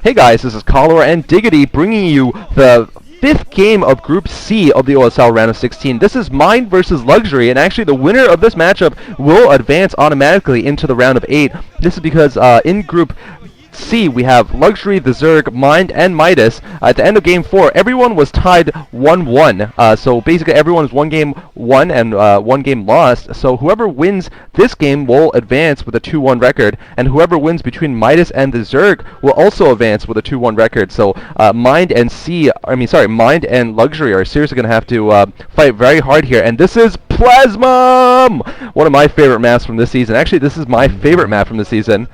Hey guys, this is Cholera and Diggity bringing you the fifth game of Group C of the OSL Round of 16. This is Mind versus Luxury, and actually the winner of this matchup will advance automatically into the round of 8. This is because in Group C, we have Luxury, the Zerg, Mind, and Midas. At the end of Game 4, everyone was tied 1-1. So basically everyone is one game won and one game lost. So whoever wins this game will advance with a 2-1 record, and whoever wins between Midas and the Zerg will also advance with a 2-1 record. So Mind and Luxury are seriously going to have to fight very hard here. And this is Plasma! One of my favorite maps from this season. Actually, this is my favorite map from the season.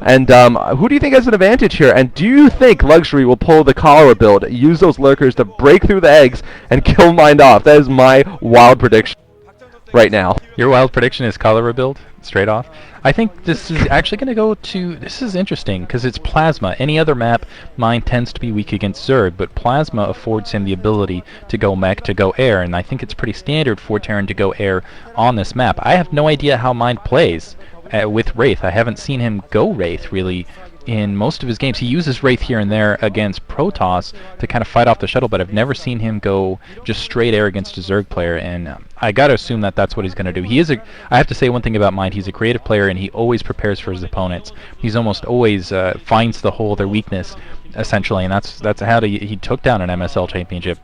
And who do you think has an advantage here? And do you think Luxury will pull the Cholera build, use those lurkers to break through the eggs and kill Mind off? That is my wild prediction right now. Your wild prediction is Cholera build, straight off? I think this is actually going to go to... This is interesting, because it's Plasma. Any other map, Mind tends to be weak against Zerg, but Plasma affords him the ability to go mech, to go air, and I think it's pretty standard for Terran to go air on this map. I have no idea how Mind plays with Wraith. I haven't seen him go Wraith, really, in most of his games. He uses Wraith here and there against Protoss to kind of fight off the shuttle, but I've never seen him go just straight air against a Zerg player, and I gotta assume that that's what he's gonna do. I have to say one thing about Mind, he's a creative player, and he always prepares for his opponents. He's almost always finds the hole, their weakness, essentially, and that's how he took down an MSL championship.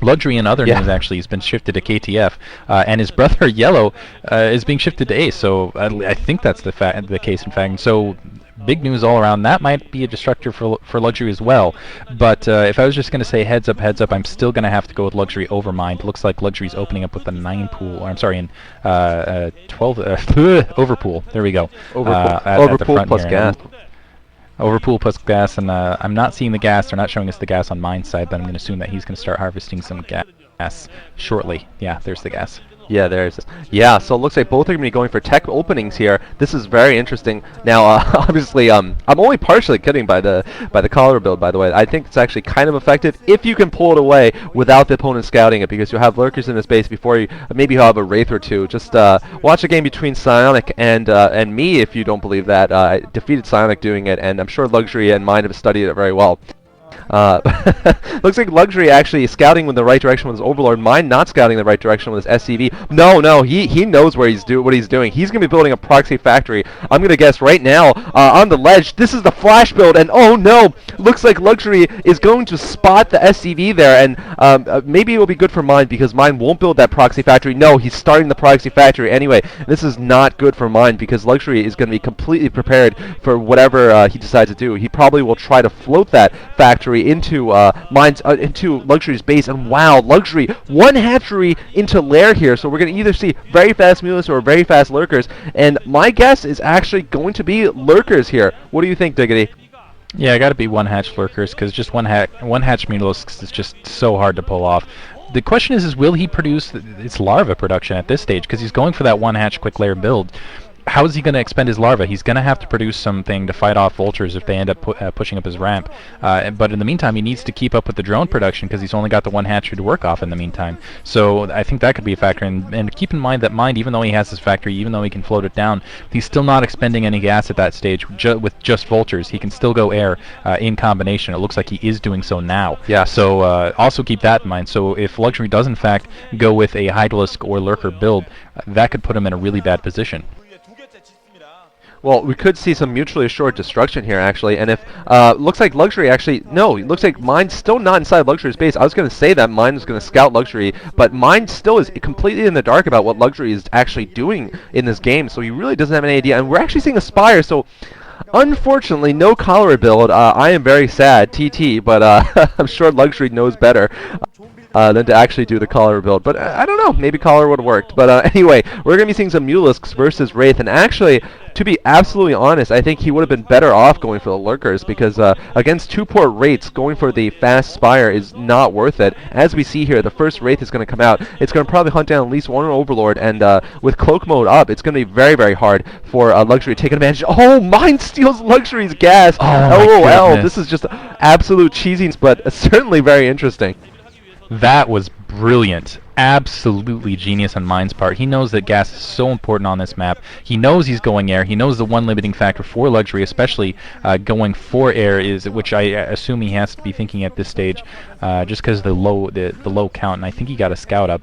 Luxury in other news actually has been shifted to KTF, and his brother Yellow is being shifted to Ace, so I think that's the case in fact. So big news all around. That might be a destructor for Luxury as well, but if I was just going to say heads up, I'm still going to have to go with Luxury over Mind. Looks like Luxury's opening up with a 9 pool, or I'm sorry, in 12 overpool. There we go. Overpool plus gas. Overpool plus gas, and I'm not seeing the gas. They're not showing us the gas on Mind's side, but I'm going to assume that he's going to start harvesting some gas shortly. Yeah, there's the gas. Yeah, there's. Yeah, so it looks like both are going to be going for tech openings here. This is very interesting. Now, obviously, I'm only partially kidding by the Cholera build, by the way. I think it's actually kind of effective if you can pull it away without the opponent scouting it, because you'll have lurkers in his base before you. Maybe you'll have a Wraith or two. Just watch a game between Psionic and me if you don't believe that. I defeated Psionic doing it, and I'm sure Luxury and Mind have studied it very well. Looks like Luxury actually scouting in the right direction with his Overlord. Mind not scouting in the right direction with his SCV. No, he knows where what he's doing. He's going to be building a proxy factory. I'm going to guess right now on the ledge. This is the flash build, and oh no, looks like Luxury is going to spot the SCV there, and maybe it will be good for Mind because Mind won't build that proxy factory. No, he's starting the proxy factory anyway. This is not good for Mind because Luxury is going to be completely prepared for whatever he decides to do. He probably will try to float that factory into into Luxury's base, and wow, Luxury one hatchery into lair here, so we're going to either see very fast mulas or very fast lurkers, and my guess is actually going to be lurkers here. What do you think, Diggity? Yeah, I got to be one hatch lurkers, because just one hatch mulas is just so hard to pull off. The question is will he produce its larva production at this stage, because he's going for that one hatch quick lair build. How is he going to expend his larva? He's going to have to produce something to fight off vultures if they end up pushing up his ramp. But in the meantime, he needs to keep up with the drone production because he's only got the one hatchery to work off in the meantime. So I think that could be a factor. And keep in mind that Mind, even though he has his factory, even though he can float it down, he's still not expending any gas at that stage with just vultures. He can still go air in combination. It looks like he is doing so now. Yeah. So also keep that in mind. So if Luxury does in fact go with a Hydralisk or Lurker build, that could put him in a really bad position. Well, we could see some mutually assured destruction here, actually, and if, looks like Luxury actually, no, it looks like Mind's still not inside Luxury's base. I was going to say that Mind was going to scout Luxury, but Mind still is completely in the dark about what Luxury is actually doing in this game, so he really doesn't have any idea, and we're actually seeing a Spire, so unfortunately, no Cholera build. I am very sad, TT, but I'm sure Luxury knows better than to actually do the Cholera build. But I don't know, maybe Cholera would have worked. But anyway, we're going to be seeing some Mulisks versus Wraith, and actually, to be absolutely honest, I think he would have been better off going for the Lurkers, because against 2-port Wraiths, going for the fast Spire is not worth it. As we see here, the first Wraith is going to come out. It's going to probably hunt down at least one Overlord, and with Cloak Mode up, it's going to be very, very hard for Luxury to take advantage. Oh, Mind steals Luxury's gas! Oh, LOL, this is just absolute cheesiness, but certainly very interesting. That was brilliant. Absolutely genius on Mine's part. He knows that gas is so important on this map. He knows he's going air. He knows the one limiting factor for Luxury, especially going for air, is which I assume he has to be thinking at this stage, just because the low count. And I think he got a scout up.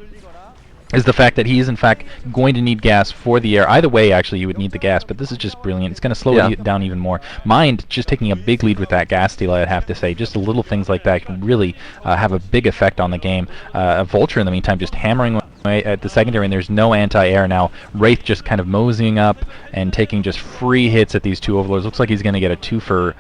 Is the fact that he is in fact going to need gas for the air. Either way, actually, you would need the gas, but this is just brilliant. It's going to slow it down even more. Mind just taking a big lead with that gas steal, I'd have to say. Just little things like that can really have a big effect on the game. Vulture, in the meantime, just hammering away at the secondary, and there's no anti-air now. Wraith just kind of moseying up and taking just free hits at these two overlords. Looks like he's going to get a two for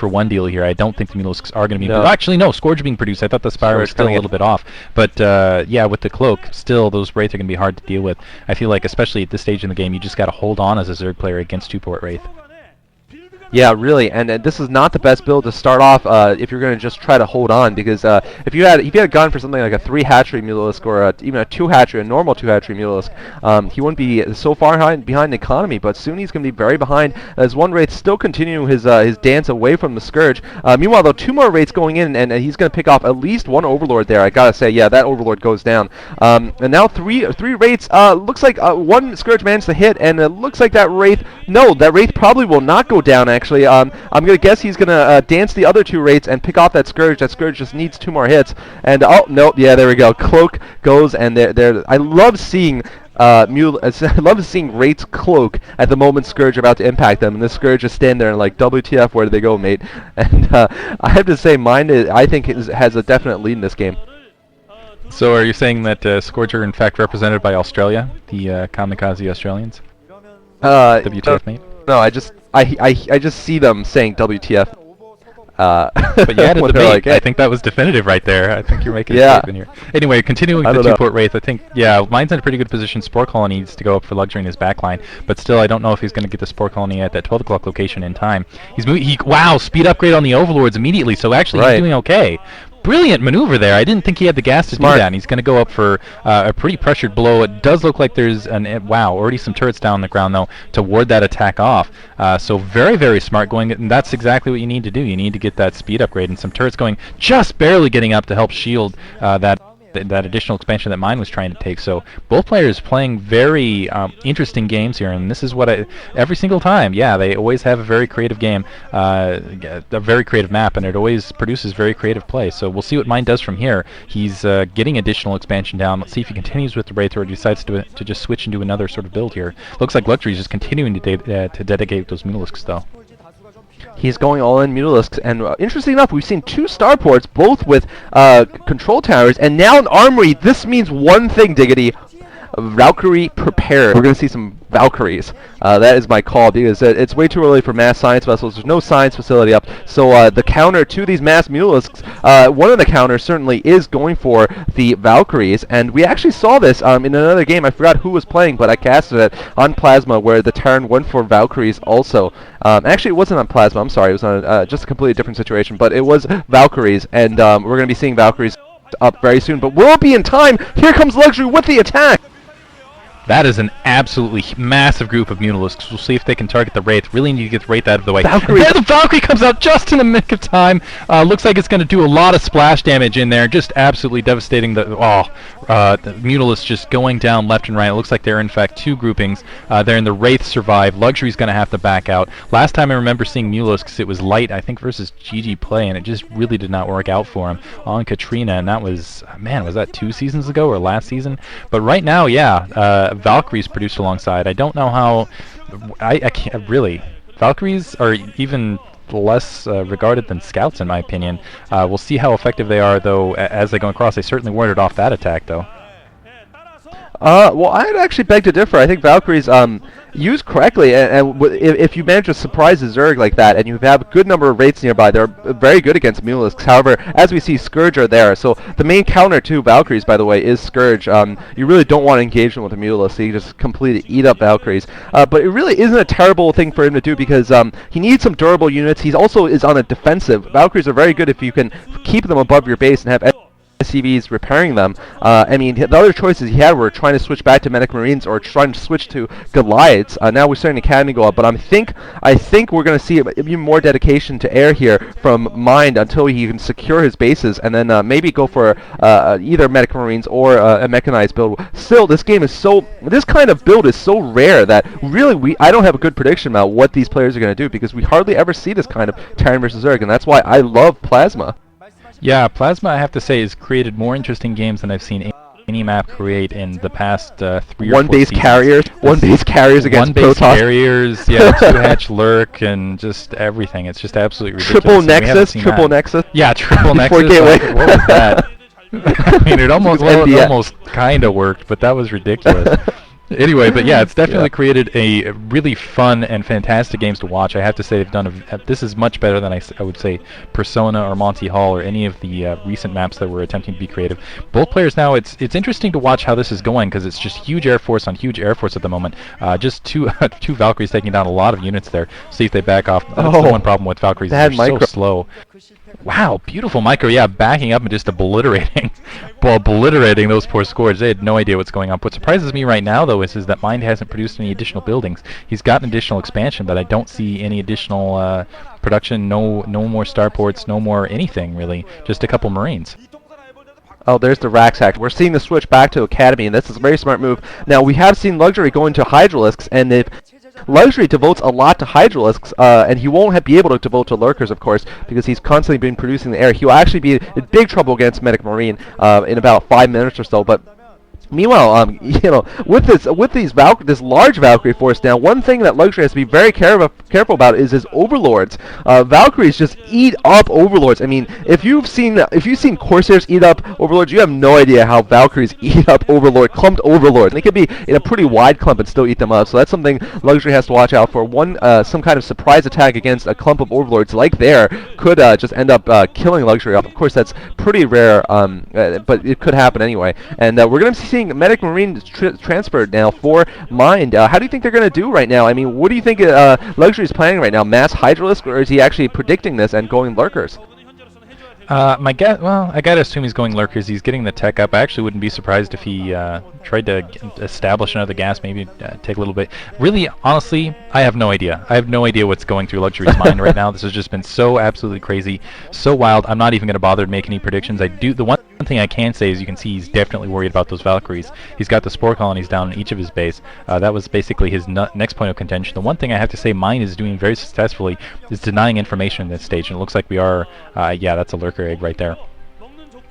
one deal here. I don't think the Mulisks are going to be... Actually, no, Scourge being produced. I thought the Spire was still a little bit off. But, yeah, with the Cloak, still, those Wraith are going to be hard to deal with. I feel like, especially at this stage in the game, you just got to hold on as a Zerg player against two-port Wraith. Yeah, really, and this is not the best build to start off if you're going to just try to hold on, because if you had gone for something like a 3 hatchery Mutalisk or even a 2 hatchery, a normal 2 hatchery Mutalisk, he wouldn't be so far behind the economy. But soon he's going to be very behind, as one Wraith still continuing his dance away from the Scourge. Meanwhile, though, 2 more Wraiths going in, and he's going to pick off at least 1 Overlord there. I gotta say, yeah, that Overlord goes down. And now three Wraiths. Looks like 1 Scourge managed to hit, and it looks like that Wraith. No, that Wraith probably will not go down. Actually, I'm gonna guess he's gonna dance the other 2 Wraiths and pick off that Scourge. That Scourge just needs 2 more hits, and oh no, yeah, there we go. Cloak goes, and there. I love seeing I love seeing Wraith's Cloak at the moment Scourge are about to impact them, and the Scourge just stand there and like, WTF, where did they go, mate? And I have to say, mine I think has a definite lead in this game. So are you saying that Scourge are in fact represented by Australia, the kamikaze Australians? WTF, mate? No, I just see them saying WTF. But you had a debate. Like, hey. I think that was definitive right there. I think you're making a statement here. Anyway, continuing with the 2-port Wraith, I think, yeah, mine's in a pretty good position. Spore Colony needs to go up for Luxury in his backline, but still, I don't know if he's going to get the Spore Colony at that 12 o'clock location in time. Wow, speed upgrade on the Overlords immediately, so actually he's doing okay. Brilliant maneuver there. I didn't think he had the gas to do that, and he's going to go up for a pretty pressured blow. It does look like there's already some turrets down on the ground, though, to ward that attack off. So very, very smart going, and that's exactly what you need to do. You need to get that speed upgrade, and some turrets going just barely getting up to help shield that additional expansion that mine was trying to take. So both players playing very interesting games here, and this is what every single time, yeah, they always have a very creative game, a very creative map, and it always produces very creative play. So we'll see what mine does from here. He's getting additional expansion down. Let's see if he continues with the Wraith or decides to just switch into another sort of build here. Looks like Luxury is just continuing to dedicate those Mutalisks, though. He's going all in Mutalisks, and interesting enough, we've seen 2 starports, both with control towers, and now an armory. This means one thing, Diggity. Valkyrie prepared. We're going to see some Valkyries. That is my call, because it's way too early for mass science vessels. There's no science facility up. So the counter to these mass Mutalisks, one of the counters certainly is going for the Valkyries. And we actually saw this in another game. I forgot who was playing, but I casted it on Plasma, where the Terran went for Valkyries also. Actually, it wasn't on Plasma. I'm sorry. It was on just a completely different situation. But it was Valkyries, and we're going to be seeing Valkyries up very soon. But will it be in time? Here comes Luxury with the attack! That is an absolutely massive group of Mutalisks. We'll see if they can target the Wraith. Really need to get the Wraith out of the way. There, the Valkyrie comes out just in the nick of time. Looks like it's going to do a lot of splash damage in there. Just absolutely devastating. The Mutalisks just going down left and right. It looks like they're in fact 2 groupings. They're in the Wraith survive. Luxury's going to have to back out. Last time I remember seeing Mutalisks, it was Light, I think, versus GG Play, and it just really did not work out for him on Katrina. And that was, man, was that 2 seasons ago or last season? But right now, yeah, Valkyries produced alongside. I don't know how. I can't really. Valkyries are even less regarded than scouts, in my opinion. We'll see how effective they are, though, as they go across. They certainly warded off that attack, though. Well, I'd actually beg to differ. I think Valkyries, used correctly, and if you manage to surprise a Zerg like that, and you have a good number of Wraiths nearby, they're very good against Mutalisks. However, as we see, Scourge are there. So the main counter to Valkyries, by the way, is Scourge. You really don't want to engage them with a Mutalisk, so you just completely eat up Valkyries. But it really isn't a terrible thing for him to do, because he needs some durable units. He also is on a defensive. Valkyries are very good if you can keep them above your base and have SCVs repairing them. I mean, the other choices he had were trying to switch back to Medic Marines or trying to switch to Goliaths. Now we're starting Academy go up, but I think we're going to see even more dedication to air here from Mind until he can secure his bases, and then maybe go for either Medic Marines or a mechanized build. Still, this kind of build is so rare that really I don't have a good prediction about what these players are going to do, because we hardly ever see this kind of Terran versus Zerg, and that's why I love Plasma. Yeah, Plasma, I have to say, has created more interesting games than I've seen any map create in the past 3 or 4 One-base carriers, one-base carriers against One-base Protoss. carriers, yeah, two-hatch lurk, and just everything. It's just absolutely ridiculous. Triple Nexus. Yeah, triple Nexus. Gateway. What was that? I mean, it almost kind of worked, but that was ridiculous. Anyway, but yeah, it's definitely created a really fun and fantastic games to watch. I have to say they've done this is much better than I would say Persona or Monty Hall or any of the recent maps that were attempting to be creative. Both players now, it's interesting to watch how this is going, because it's just huge Air Force on huge Air Force at the moment. Just two Valkyries taking down a lot of units there. See if they back off. That's the one problem with Valkyries. They're so slow. Wow, beautiful micro, yeah, backing up and just obliterating those poor scores. They had no idea what's going on. What surprises me right now, though, is that Mind hasn't produced any additional buildings. He's got an additional expansion, but I don't see any additional production, no more starports, no more anything, really. Just a couple Marines. Oh, there's the Rax hack. We're seeing the switch back to Academy, and this is a very smart move. Now, we have seen Luxury going to Hydralisks, and if Luxury devotes a lot to Hydralisks, and he won't be able to devote to Lurkers, of course, because he's constantly been producing the air. He will actually be in big trouble against Medic Marine in about 5 minutes or so, but meanwhile, you know, with this large Valkyrie force now, one thing that Luxury has to be very careful about is his Overlords. Valkyries just eat up Overlords. I mean, if you've seen Corsairs eat up Overlords, you have no idea how Valkyries eat up clumped Overlords. They could be in a pretty wide clump and still eat them up. So that's something Luxury has to watch out for. Some kind of surprise attack against a clump of Overlords like there could just end up killing Luxury off. Of course, that's pretty rare, but it could happen anyway. And we're going to see Medic Marine transferred now for Mind. How do you think they're going to do right now? I mean, what do you think Luxury is planning right now? Mass Hydralisk, or is he actually predicting this and going Lurkers? My guess, well, I gotta assume he's going Lurkers. He's getting the tech up. I actually wouldn't be surprised if he tried to establish another gas, maybe take a little bit. Really, honestly, I have no idea. I have no idea what's going through Luxury's mind right now. This has just been so absolutely crazy, so wild. I'm not even going to bother to make any predictions. The one thing I can say is you can see he's definitely worried about those Valkyries. He's got the Spore Colonies down in each of his base. That was basically his next point of contention. The one thing I have to say Mine is doing very successfully is denying information in this stage, and it looks like we are, yeah, that's a Lurker egg right there.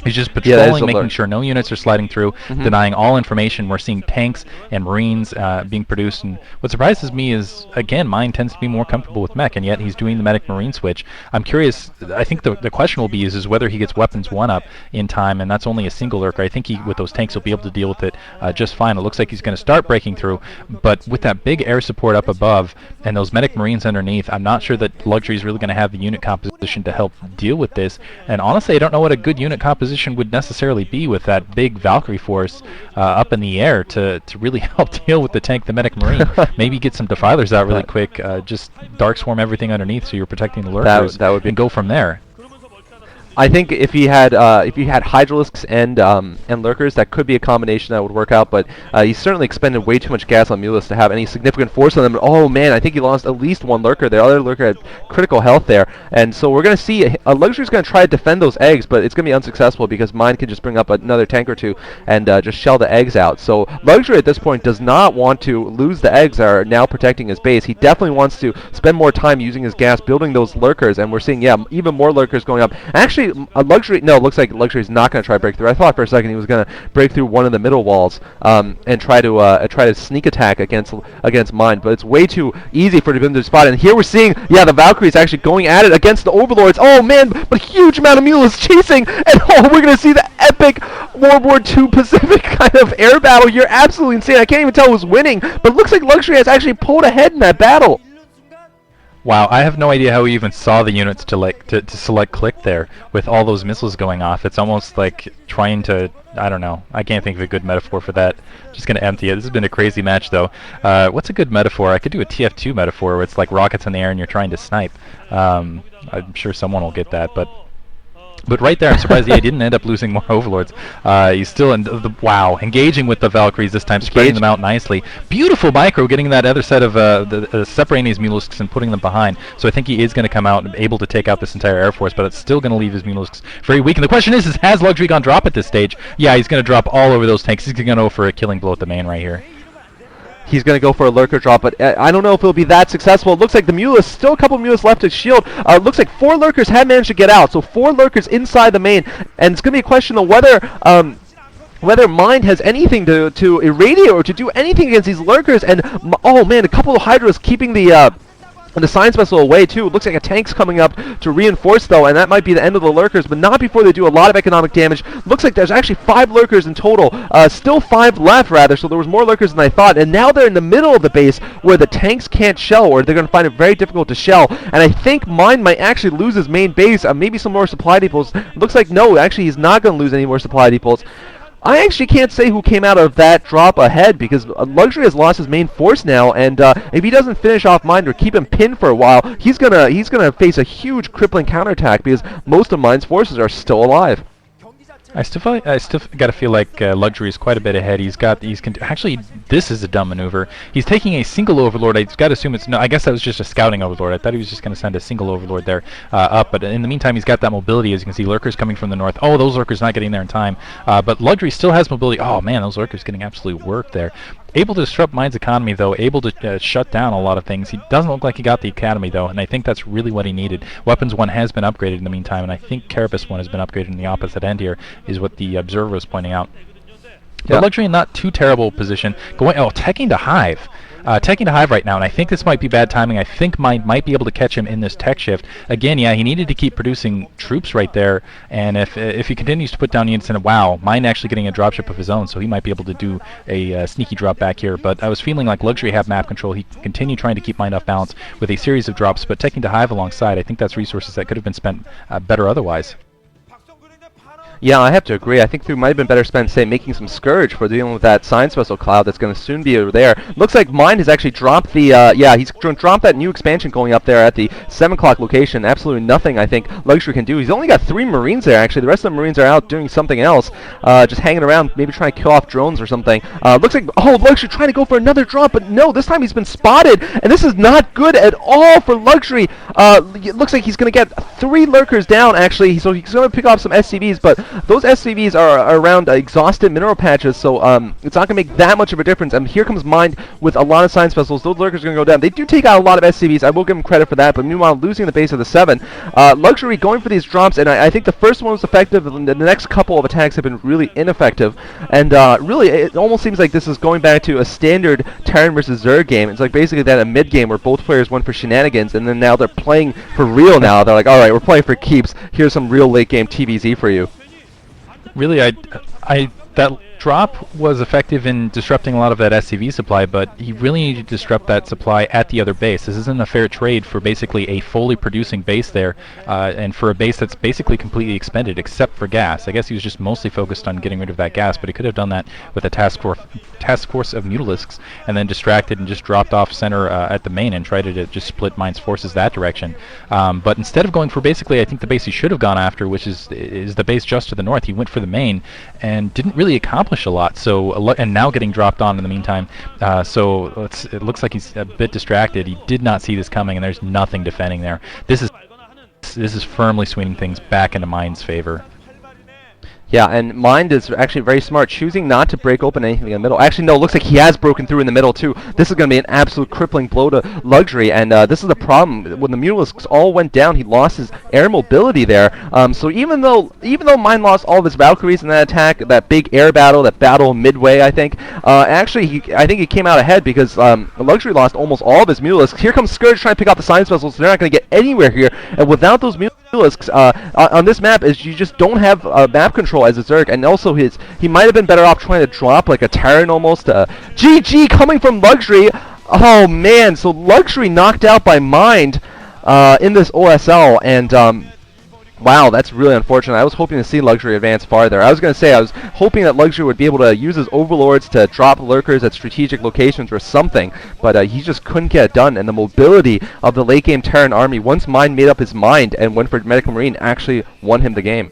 He's just patrolling, making sure no units are sliding through, denying all information. We're seeing tanks and Marines being produced, and what surprises me is, again, Mine tends to be more comfortable with mech, and yet he's doing the Medic Marine switch. I'm curious, I think the question will be is whether he gets weapons 1-up in time, and that's only a single lurker. I think with those tanks he'll be able to deal with it just fine. It looks like he's going to start breaking through, but with that big air support up above and those Medic Marines underneath, I'm not sure that Luxury is really going to have the unit composition to help deal with this, and honestly I don't know what a good unit composition would necessarily be with that big Valkyrie force up in the air to really help deal with the tank, the Medic Marine. Maybe get some defilers out really quick, just dark swarm everything underneath so you're protecting the lurkers, that would be, and go from there. I think if he had Hydralisks and Lurkers, that could be a combination that would work out, but he certainly expended way too much gas on Mulas to have any significant force on them. Oh man, I think he lost at least one Lurker. The other Lurker had critical health there, and so we're going to see Luxury's going to try to defend those eggs, but it's going to be unsuccessful because Mine can just bring up another tank or two and just shell the eggs out. So Luxury at this point does not want to lose the eggs that are now protecting his base. He definitely wants to spend more time using his gas building those Lurkers, and we're seeing, yeah, even more Lurkers going up. Actually, Luxury, no, it looks like Luxury's not going to try breakthrough. I thought for a second he was going to break through one of the middle walls and try to sneak attack against Mine, but it's way too easy for him to spot. And here we're seeing, yeah, the Valkyries actually going at it against the Overlords. Oh man, but huge amount of mules chasing, and oh, we're going to see the epic World War II Pacific kind of air battle here. Absolutely insane. I can't even tell who's winning, but it looks like Luxury has actually pulled ahead in that battle. Wow, I have no idea how we even saw the units to select click there with all those missiles going off. It's almost like trying to, I don't know, I can't think of a good metaphor for that. Just going to empty it. This has been a crazy match though. What's a good metaphor? I could do a TF2 metaphor where it's like rockets in the air and you're trying to snipe. I'm sure someone will get that, but But right there, I'm surprised he didn't end up losing more Overlords. He's still in wow, engaging with the Valkyries this time, spreading them out nicely. Beautiful micro, getting that other set of separating these Mulisks and putting them behind. So I think he is going to come out and able to take out this entire Air Force, but it's still going to leave his Mulisks very weak. And the question is has Luxury gone drop at this stage? Yeah, he's going to drop all over those tanks. He's going to go for a killing blow at the main right here. He's going to go for a lurker drop, but I don't know if it'll be that successful. It looks like the Mulus, still a couple Mulus left to shield. Looks like 4 lurkers have managed to get out, so 4 lurkers inside the main, and it's going to be a question of whether Mind has anything to irradiate or to do anything against these lurkers. And oh man, a couple of Hydras keeping the Science Vessel away too. It looks like a tank's coming up to reinforce though, and that might be the end of the lurkers, but not before they do a lot of economic damage. Looks like there's actually 5 lurkers in total. Still 5 left rather, so there was more lurkers than I thought, and now they're in the middle of the base where the tanks can't shell, or they're going to find it very difficult to shell. And I think Mind might actually lose his main base, maybe some more supply depots. Looks like no, actually he's not going to lose any more supply depots. I actually can't say who came out of that drop ahead, because Luxury has lost his main force now, and if he doesn't finish off Mind or keep him pinned for a while, he's gonna face a huge crippling counterattack, because most of Mind's forces are still alive. I still got to feel like Luxury is quite a bit ahead. Actually, this is a dumb maneuver. He's taking a single Overlord. I've got to assume it's no. I guess that was just a scouting Overlord. I thought he was just going to send a single Overlord there up. But in the meantime, he's got that mobility. As you can see, lurkers coming from the north. Oh, those lurkers not getting there in time. But Luxury still has mobility. Oh man, those lurkers getting absolutely worked there. Able to disrupt Mind's economy, though, able to shut down a lot of things. He doesn't look like he got the academy, though, and I think that's really what he needed. Weapons 1 has been upgraded in the meantime, and I think Carapace 1 has been upgraded in the opposite end here, is what the observer was pointing out. But Luxury in not too terrible position. Teching to Hive. Teching to Hive right now, and I think this might be bad timing. I think Mind might be able to catch him in this tech shift. Again, yeah, he needed to keep producing troops right there, and if he continues to put down units in Mind actually getting a dropship of his own, so he might be able to do a sneaky drop back here. But I was feeling like Luxury have map control. He continued trying to keep Mind off balance with a series of drops, but Teching to Hive alongside, I think that's resources that could have been spent better otherwise. Yeah, I have to agree. I think it might have been better spent, say, making some Scourge for dealing with that Science Vessel cloud that's going to soon be there. Looks like Mind has actually dropped the, he's dropped that new expansion going up there at the 7 o'clock location. Absolutely nothing, I think, Luxury can do. He's only got 3 Marines there, actually. The rest of the Marines are out doing something else, just hanging around, maybe trying to kill off drones or something. Looks like, Luxury trying to go for another drop, but no, this time he's been spotted, and this is not good at all for Luxury. It looks like he's going to get 3 lurkers down, actually, so he's going to pick off some SCVs, but those SCVs are around exhausted mineral patches, so it's not going to make that much of a difference. And here comes Mind with a lot of Science Vessels. Those lurkers are going to go down. They do take out a lot of SCVs. I will give them credit for that, but meanwhile, losing the base of the 7. Luxury going for these drops, and I think the first one was effective, and the next couple of attacks have been really ineffective. And really, it almost seems like this is going back to a standard Terran versus Zerg game. It's like basically that a mid game where both players went for shenanigans, and then now they're playing for real now. They're like, alright, we're playing for keeps. Here's some real late game TVZ for you. Really, that drop was effective in disrupting a lot of that SCV supply, but he really needed to disrupt that supply at the other base. This isn't a fair trade for basically a fully producing base there, and for a base that's basically completely expended except for gas. I guess he was just mostly focused on getting rid of that gas, but he could have done that with a task force of Mutalisks, and then distracted and just dropped off center at the main and tried to just split Mind's forces that direction. But instead of going for basically, I think the base he should have gone after, which is the base just to the north, he went for the main and didn't really accomplish a lot. So and now getting dropped on in the meantime. So it looks like he's a bit distracted. He did not see this coming, and there's nothing defending there. This is firmly swinging things back into Mind's favor. Yeah, and Mind is actually very smart, choosing not to break open anything in the middle. Actually, no, it looks like he has broken through in the middle, too. This is going to be an absolute crippling blow to Luxury, and this is the problem. When the Mutalisks all went down, he lost his air mobility there. So even though Mind lost all of his Valkyries in that attack, that big air battle, that battle midway, I think, actually, I think he came out ahead because Luxury lost almost all of his Mutalisks. Here comes Scourge trying to pick out the Science Vessels, so they're not going to get anywhere here. And without those Mutalisks, on this map, is you just don't have map control as a Zerg, and also he might have been better off trying to drop like a Terran almost. GG coming from Luxury. Oh man, so Luxury knocked out by Mind in this OSL, and Wow, that's really unfortunate. I was hoping to see Luxury advance farther. I was going to say I was hoping that Luxury would be able to use his Overlords to drop lurkers at strategic locations or something, but he just couldn't get it done. And the mobility of the late game Terran army, once Mind made up his mind and went for Medical Marine, actually won him the game.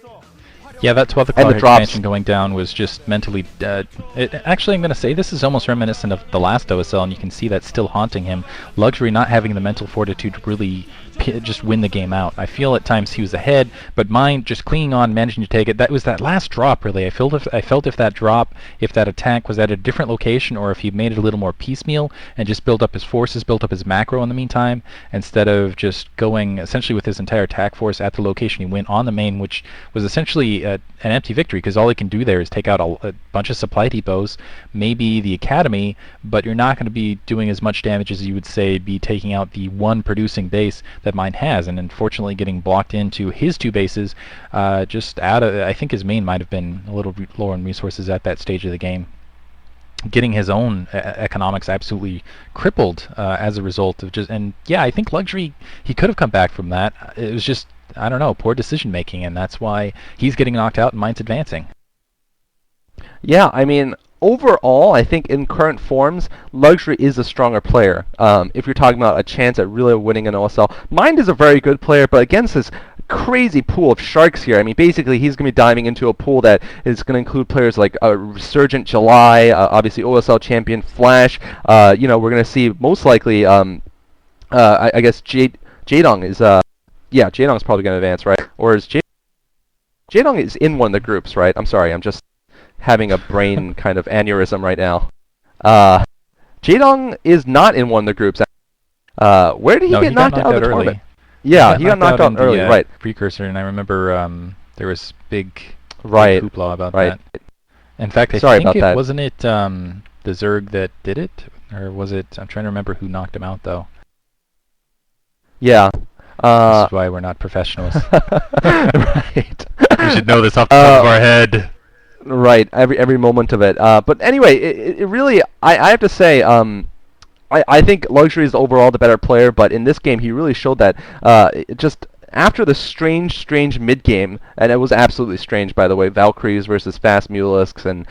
Yeah, that 12th And the o'clock drops. expansion going down was just mentally... actually, I'm going to say this is almost reminiscent of the last OSL, and you can see that still haunting him. Luxury not having the mental fortitude to really just win the game out. I feel at times he was ahead, but Mind just clinging on, managing to take it. That was that last drop, really. I felt if that drop, if that attack was at a different location, or if he made it a little more piecemeal and just built up his forces, built up his macro in the meantime, instead of just going essentially with his entire attack force at the location he went on the main, which was essentially an empty victory, because all he can do there is take out a bunch of supply depots, maybe the academy, but you're not going to be doing as much damage as you would say be taking out the one producing base that Mine has, and unfortunately getting blocked into his two bases just out of... I think his main might have been a little lower on resources at that stage of the game, getting his own economics absolutely crippled as a result of just... And yeah, I think Luxury, he could have come back from that. It was just, I don't know, poor decision making, and that's why he's getting knocked out and Mine's advancing. Yeah, I mean, overall, I think in current forms, Luxury is a stronger player. If you're talking about a chance at really winning an OSL, Mind is a very good player, but against this crazy pool of sharks here, I mean, basically he's going to be diving into a pool that is going to include players like Resurgent July, obviously OSL champion Flash. You know, we're going to see most likely, I guess Jaedong is, yeah, Jaedong's probably going to advance, right? Or is Jaedong is in one of the groups, right? I'm sorry, I'm just having a brain kind of aneurysm right now. Jaedong is not in one of the groups. Where did he get knocked out of the tournament? Yeah, he got knocked out early, right. Precursor, and I remember there was big Right. hoopla about Right. that. In fact, I Sorry think about that. wasn't it the Zerg that did it? Or was it... I'm trying to remember who knocked him out, though. Yeah. This is why we're not professionals. Right. We should know this off the top of our head. Right, every moment of it. But anyway, it really, I have to say, I think Luxury is overall the better player, but in this game he really showed that just after the strange mid-game, and it was absolutely strange, by the way, Valkyries versus Fast Mulisks, and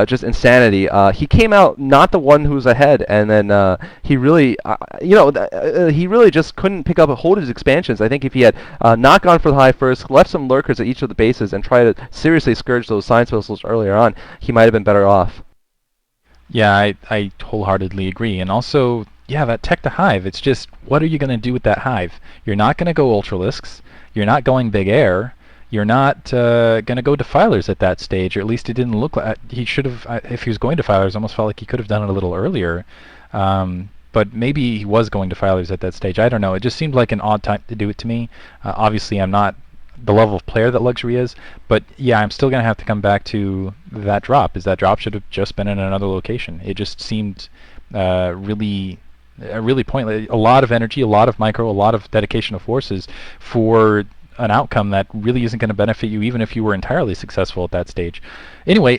just insanity, he came out not the one who was ahead, and then he really, he really just couldn't pick up hold of his expansions. I think if he had not gone for the high first, left some lurkers at each of the bases, and tried to seriously scourge those science missiles earlier on, he might have been better off. Yeah, I wholeheartedly agree. And also, yeah, that tech to hive, it's just, what are you going to do with that hive? You're not going to go Ultralisks. You're not going Big Air. You're not going to go Defilers at that stage, or at least it didn't look like... He should have, if he was going Defilers, almost felt like he could have done it a little earlier. But maybe he was going Defilers at that stage. I don't know. It just seemed like an odd time to do it to me. Obviously, I'm not the level of player that Luxury is, but yeah, I'm still going to have to come back to that drop, is that drop should have just been in another location. It just seemed really pointless. A lot of energy, a lot of micro, a lot of dedication of forces for an outcome that really isn't going to benefit you even if you were entirely successful at that stage. Anyway,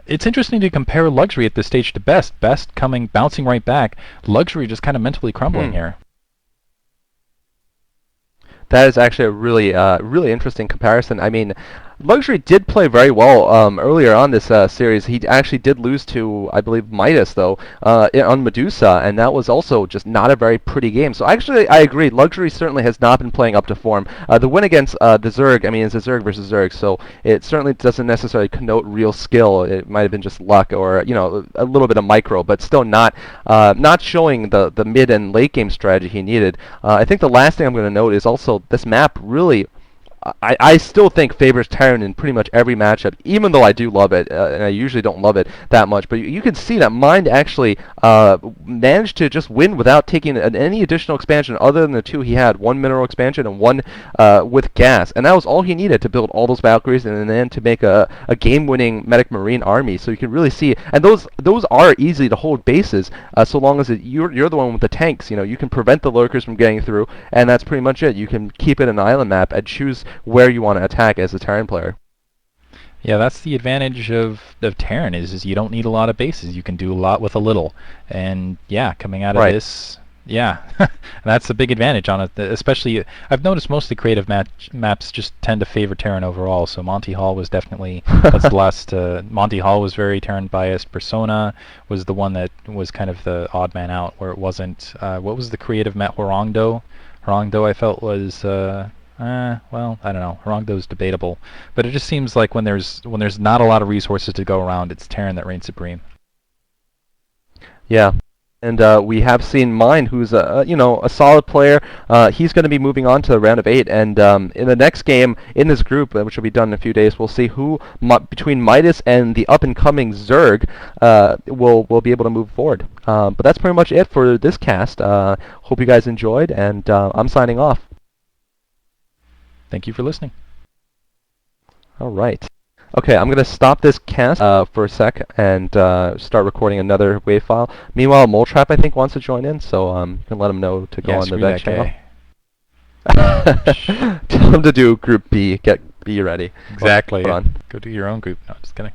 it's interesting to compare Luxury at this stage to Best. Best bouncing right back. Luxury just kind of mentally crumbling here. That is actually a really interesting comparison. I mean, Luxury did play very well earlier on this series. He actually did lose to, I believe, Midas, though, on Medusa, and that was also just not a very pretty game. So actually, I agree. Luxury certainly has not been playing up to form. The win against the Zerg, I mean, it's a Zerg versus Zerg, so it certainly doesn't necessarily connote real skill. It might have been just luck or, you know, a little bit of micro, but still not showing the mid and late game strategy he needed. I think the last thing I'm going to note is also this map really... I still think favors Terran in pretty much every matchup, even though I do love it, and I usually don't love it that much. But you can see that Mind actually managed to just win without taking any additional expansion other than the two he had, one mineral expansion and one with gas. And that was all he needed to build all those Valkyries and then to make a game-winning Medic Marine army. So you can really see, and those are easy to hold bases so long as you're the one with the tanks. You know, you can prevent the lurkers from getting through, and that's pretty much it. You can keep it an island map and choose where you want to attack as a Terran player. Yeah, that's the advantage of Terran is you don't need a lot of bases. You can do a lot with a little. And yeah, coming out of this, Yeah, and that's a big advantage on it. Especially, I've noticed most of the creative maps just tend to favor Terran overall. So Monty Hall was definitely that's the last. Monty Hall was very Terran biased. Persona was the one that was kind of the odd man out, where it wasn't. What was the creative map? Horongdo. Horongdo, I felt was. Well, I don't know. Horongdo's debatable, but it just seems like when there's not a lot of resources to go around, it's Terran that reigns supreme. Yeah. And we have seen Mine, who's a solid player. He's going to be moving on to the round of 8, and in the next game in this group, which will be done in a few days, we'll see who between Midas and the up-and-coming Zerg will be able to move forward. But that's pretty much it for this cast. Hope you guys enjoyed, and I'm signing off. Thank you for listening. All right. Okay, I'm going to stop this cast for a sec and start recording another WAV file. Meanwhile, Moletrap, I think, wants to join in, so you can let him know to go on the vet channel. Tell him to do Group B. Get B ready. Exactly. Hold on. Go do your own group. No, just kidding.